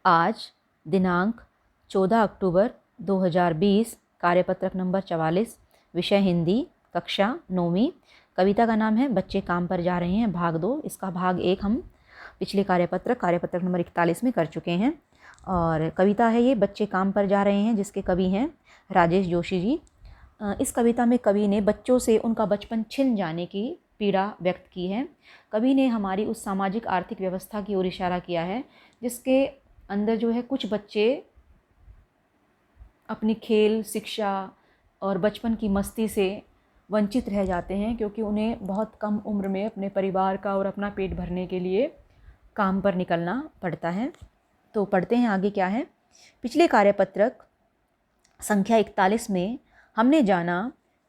आज दिनांक 14 अक्टूबर 2020, कार्यपत्रक नंबर 44, विषय हिंदी, कक्षा 9वीं। कविता का नाम है बच्चे काम पर जा रहे हैं, भाग 2। इसका भाग 1 हम पिछले कार्यपत्रक नंबर 41 में कर चुके हैं। और कविता है ये बच्चे काम पर जा रहे हैं, जिसके कवि हैं राजेश जोशी जी। इस कविता में कवि ने बच्चों से उनका बचपन छिन जाने की पीड़ा व्यक्त की है। कवि ने हमारी उस सामाजिक आर्थिक व्यवस्था की ओर इशारा किया है जिसके अंदर जो है कुछ बच्चे अपनी खेल, शिक्षा और बचपन की मस्ती से वंचित रह जाते हैं, क्योंकि उन्हें बहुत कम उम्र में अपने परिवार का और अपना पेट भरने के लिए काम पर निकलना पड़ता है। तो पढ़ते हैं आगे क्या है। पिछले कार्यपत्रक संख्या 41 में हमने जाना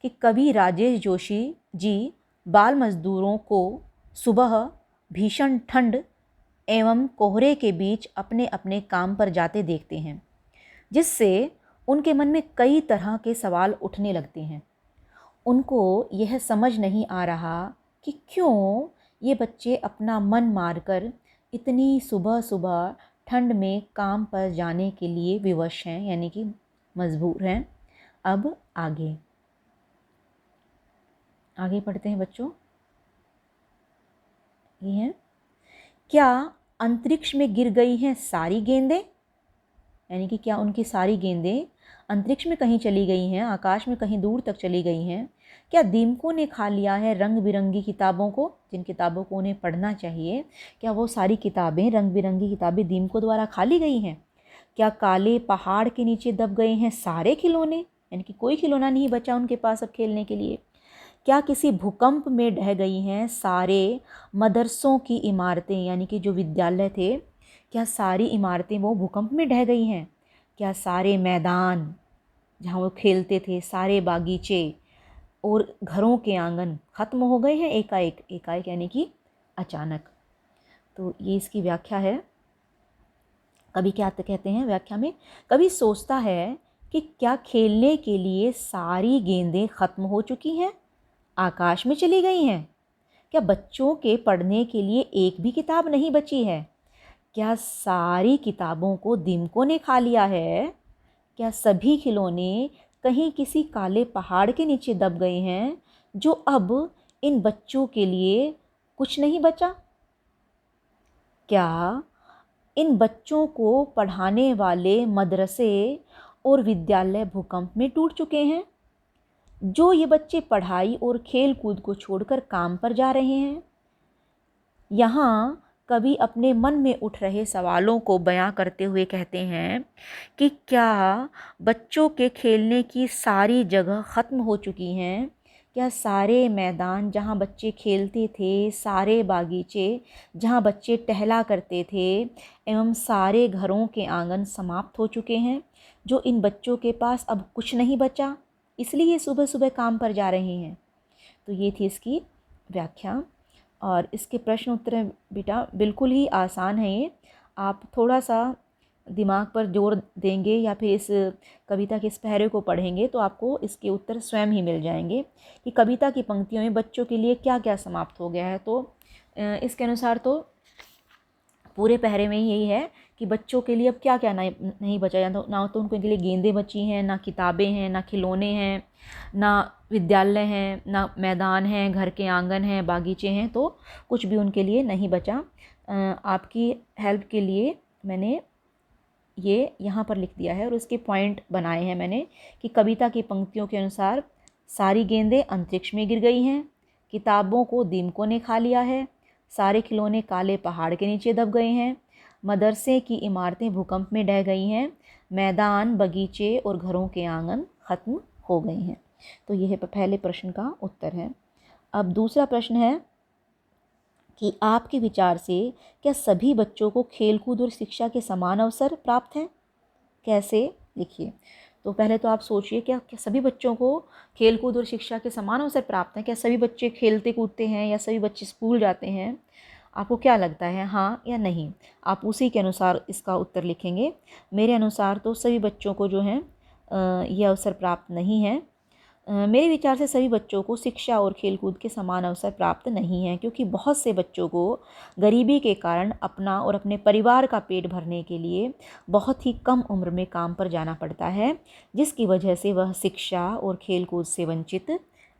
कि कवि राजेश जोशी जी बाल मजदूरों को सुबह भीषण ठंड एवं कोहरे के बीच अपने अपने काम पर जाते देखते हैं, जिससे उनके मन में कई तरह के सवाल उठने लगते हैं। उनको यह समझ नहीं आ रहा कि क्यों ये बच्चे अपना मन मारकर इतनी सुबह सुबह ठंड में काम पर जाने के लिए विवश हैं, यानी कि मजबूर हैं। अब आगे पढ़ते हैं बच्चों। ये है, क्या अंतरिक्ष में गिर गई हैं सारी गेंदें, यानी कि क्या उनकी सारी गेंदें अंतरिक्ष में कहीं चली गई हैं, आकाश में कहीं दूर तक चली गई हैं। क्या दीमकों ने खा लिया है रंग बिरंगी किताबों को, जिन किताबों को उन्हें पढ़ना चाहिए, क्या वो सारी किताबें, रंग बिरंगी किताबें दीमकों द्वारा खा ली गई हैं। क्या काले पहाड़ के नीचे दब गए हैं सारे खिलौने, यानी कि कोई खिलौना नहीं बचा उनके पास अब खेलने के लिए। क्या किसी भूकंप में ढह गई हैं सारे मदरसों की इमारतें, यानी कि जो विद्यालय थे, क्या सारी इमारतें वो भूकंप में ढह गई हैं। क्या सारे मैदान जहाँ वो खेलते थे, सारे बागीचे और घरों के आंगन ख़त्म हो गए हैं एकाएक यानी कि अचानक। तो ये इसकी व्याख्या है। कवि क्या कहते हैं व्याख्या में, कवि सोचता है कि क्या खेलने के लिए सारी गेंदें ख़त्म हो चुकी हैं, आकाश में चली गई हैं। क्या बच्चों के पढ़ने के लिए एक भी किताब नहीं बची है। क्या सारी किताबों को दीमकों ने खा लिया है। क्या सभी खिलौने कहीं किसी काले पहाड़ के नीचे दब गए हैं, जो अब इन बच्चों के लिए कुछ नहीं बचा। क्या इन बच्चों को पढ़ाने वाले मदरसे और विद्यालय भूकंप में टूट चुके हैं, जो ये बच्चे पढ़ाई और खेल कूद को छोड़कर काम पर जा रहे हैं। यहाँ कवि अपने मन में उठ रहे सवालों को बयां करते हुए कहते हैं कि क्या बच्चों के खेलने की सारी जगह ख़त्म हो चुकी हैं। क्या सारे मैदान जहाँ बच्चे खेलते थे, सारे बागीचे जहाँ बच्चे टहला करते थे, एवं सारे घरों के आंगन समाप्त हो चुके हैं, जो इन बच्चों के पास अब कुछ नहीं बचा, इसलिए सुबह सुबह काम पर जा रहे हैं। तो ये थी इसकी व्याख्या। और इसके प्रश्न उत्तर बेटा बिल्कुल ही आसान है। ये आप थोड़ा सा दिमाग पर जोर देंगे या फिर इस कविता के इस पहरे को पढ़ेंगे तो आपको इसके उत्तर स्वयं ही मिल जाएंगे कि कविता की पंक्तियों में बच्चों के लिए क्या क्या समाप्त हो गया है। तो इसके अनुसार तो पूरे पहरे में ही यही है कि बच्चों के लिए अब क्या क्या नहीं बचा, या तो ना तो उनके लिए गेंदें बची हैं, ना किताबें हैं, ना खिलौने हैं, ना विद्यालय हैं, ना मैदान हैं, घर के आंगन हैं, बागीचे हैं, तो कुछ भी उनके लिए नहीं बचा। आपकी हेल्प के लिए मैंने ये यहाँ पर लिख दिया है और उसके पॉइंट बनाए हैं मैंने कि कविता की पंक्तियों के अनुसार सारी गेंदें अंतरिक्ष में गिर गई हैं, किताबों को दीमकों ने खा लिया है, सारे खिलौने काले पहाड़ के नीचे दब गए हैं, मदरसे की इमारतें भूकंप में ढह गई हैं, मैदान, बगीचे और घरों के आंगन ख़त्म हो गए हैं। तो यह पहले प्रश्न का उत्तर है। अब दूसरा प्रश्न है कि आपके विचार से क्या सभी बच्चों को खेलकूद और शिक्षा के समान अवसर प्राप्त हैं। कैसे, लिखिए। तो पहले तो आप सोचिए क्या सभी बच्चों को खेलकूद और शिक्षा के समान अवसर प्राप्त हैं। क्या सभी बच्चे खेलते कूदते हैं या सभी बच्चे स्कूल जाते हैं। आपको क्या लगता है, हाँ या नहीं। आप उसी के अनुसार इसका उत्तर लिखेंगे। मेरे अनुसार तो सभी बच्चों को जो है ये अवसर प्राप्त नहीं है। मेरे विचार से सभी बच्चों को शिक्षा और खेलकूद के समान अवसर प्राप्त नहीं हैं, क्योंकि बहुत से बच्चों को गरीबी के कारण अपना और अपने परिवार का पेट भरने के लिए बहुत ही कम उम्र में काम पर जाना पड़ता है, जिसकी वजह से वह शिक्षा और खेलकूद से वंचित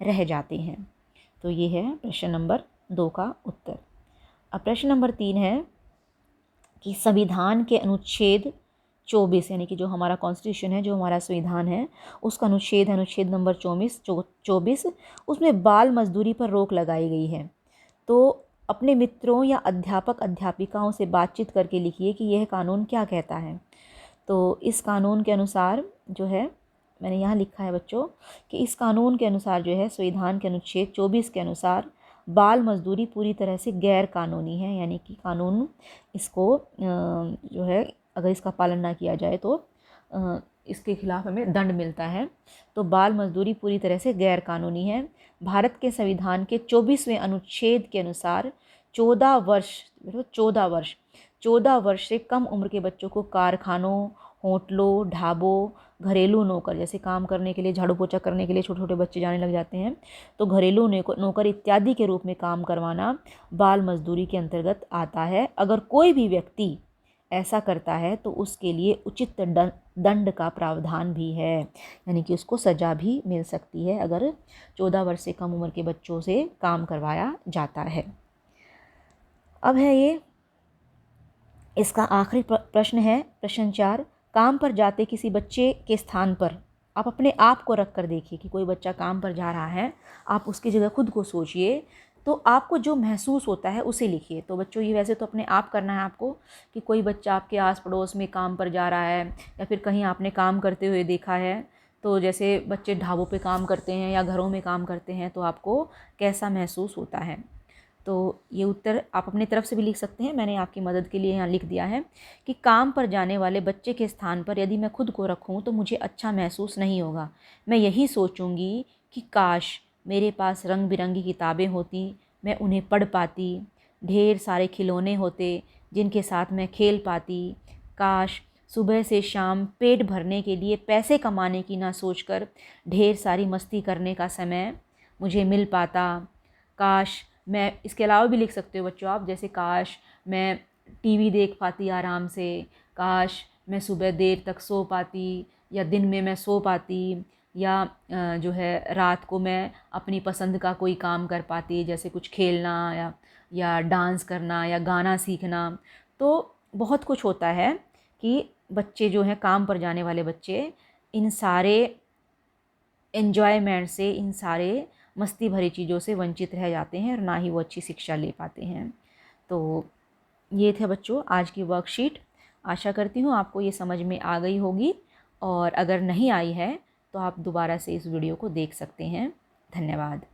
रह जाते हैं। तो ये है प्रश्न नंबर 2 का उत्तर। अब प्रश्न नंबर 3 है कि संविधान के अनुच्छेद 24, यानी कि जो हमारा कॉन्स्टिट्यूशन है, जो हमारा संविधान है, उसका अनुच्छेद है अनुच्छेद नंबर 24, उसमें बाल मजदूरी पर रोक लगाई गई है। तो अपने मित्रों या अध्यापक अध्यापिकाओं से बातचीत करके लिखिए कि यह कानून क्या कहता है। तो इस कानून के अनुसार जो है, मैंने यहाँ लिखा है बच्चों कि इस कानून के अनुसार जो है, संविधान के अनुच्छेद 24 के अनुसार बाल मजदूरी पूरी तरह से गैर कानूनी है, यानी कि कानून इसको जो है, अगर इसका पालन ना किया जाए तो इसके खिलाफ हमें दंड मिलता है। तो बाल मजदूरी पूरी तरह से गैर कानूनी है। भारत के संविधान के 24वें अनुच्छेद के अनुसार 14 वर्ष से कम उम्र के बच्चों को कारखानों, होटलों, ढाबों, घरेलू नौकर, जैसे काम करने के लिए, झाड़ू पोछा करने के लिए छोटे छोटे बच्चे जाने लग जाते हैं, तो घरेलू नौकर इत्यादि के रूप में काम करवाना बाल मजदूरी के अंतर्गत आता है। अगर कोई भी व्यक्ति ऐसा करता है तो उसके लिए उचित दंड का प्रावधान भी है, यानी कि उसको सज़ा भी मिल सकती है अगर 14 वर्ष से कम उम्र के बच्चों से काम करवाया जाता है। अब है ये इसका आखिरी प्रश्न है, प्रश्न 4। काम पर जाते किसी बच्चे के स्थान पर आप अपने आप को रख कर देखिए कि कोई बच्चा काम पर जा रहा है, आप उसकी जगह खुद को सोचिए, तो आपको जो महसूस होता है उसे लिखिए। तो बच्चों, ये वैसे तो अपने आप करना है आपको कि कोई बच्चा आपके आस पड़ोस में काम पर जा रहा है, या फिर कहीं आपने काम करते हुए देखा है, तो जैसे बच्चे ढाबों पे काम करते हैं या घरों में काम करते हैं, तो आपको कैसा महसूस होता है। तो ये उत्तर आप अपनी तरफ से भी लिख सकते हैं, मैंने आपकी मदद के लिए यहाँ लिख दिया है कि काम पर जाने वाले बच्चे के स्थान पर यदि मैं खुद को रखूँ तो मुझे अच्छा महसूस नहीं होगा। मैं यही सोचूंगी कि काश मेरे पास रंग बिरंगी किताबें होती, मैं उन्हें पढ़ पाती, ढेर सारे खिलौने होते जिनके साथ मैं खेल पाती, काश सुबह से शाम पेट भरने के लिए पैसे कमाने की ना सोचकर ढेर सारी मस्ती करने का समय मुझे मिल पाता, काश मैं, इसके अलावा भी लिख सकते हो बच्चों आप, जैसे काश मैं टीवी देख पाती आराम से, काश मैं सुबह देर तक सो पाती, या दिन में मैं सो पाती, या जो है रात को मैं अपनी पसंद का कोई काम कर पाती, जैसे कुछ खेलना या डांस करना या गाना सीखना। तो बहुत कुछ होता है कि बच्चे जो हैं, काम पर जाने वाले बच्चे, इन सारे एन्जॉयमेंट से, इन सारे मस्ती भरी चीज़ों से वंचित रह जाते हैं और ना ही वो अच्छी शिक्षा ले पाते हैं। तो ये थे बच्चों आज की वर्कशीट। आशा करती हूँ आपको ये समझ में आ गई होगी, और अगर नहीं आई है तो आप दोबारा से इस वीडियो को देख सकते हैं। धन्यवाद।